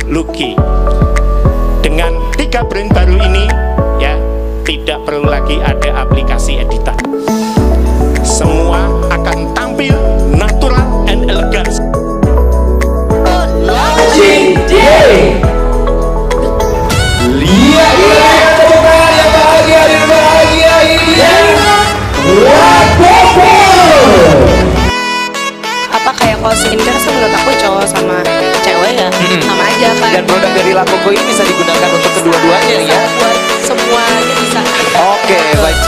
teknologi. Dengan 3 brand baru ini, ya, tidak perlu lagi ada aplikasi editan. Semua akan tampil natural and elegan. Launching Day. Lihat yang bahagia ini. Lakopo. Apa kayak kalau skincare sih menurut aku cowok sama cewek ya sama aja kan. Dan produk dari Lakopo ini bisa digunakan untuk kedua-duanya ya. Buat semuanya bisa. Oke, baik.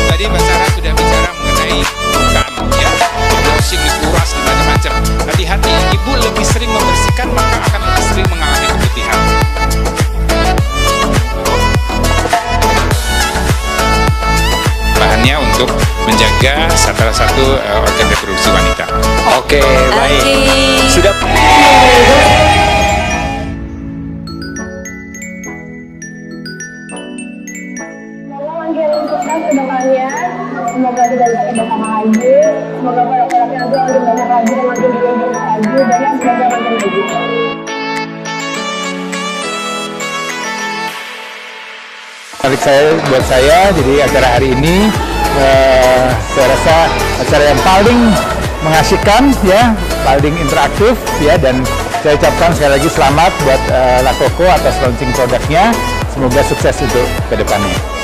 Tadi Mbak Sarah sudah bicara mengenai bukan ya, browsing dikuras dan macam-macam. Hati-hati, ibu lebih sering membersihkan maka akan lebih sering mengalami keputihan. Bahannya untuk menjaga salah satu organ reproduksi wanita. Oke, baik. Sudah. Semoga tidak bisa bersama lagi, semoga produk-produknya juga lebih banyak lagi dan makin banyak lagi dan yang semoga makin lagi. Menarik buat saya, jadi acara hari ini saya rasa acara yang paling mengasihkan ya, paling interaktif ya, dan saya ucapkan sekali lagi selamat buat Lakopo atas launching produknya, semoga sukses untuk kedepannya.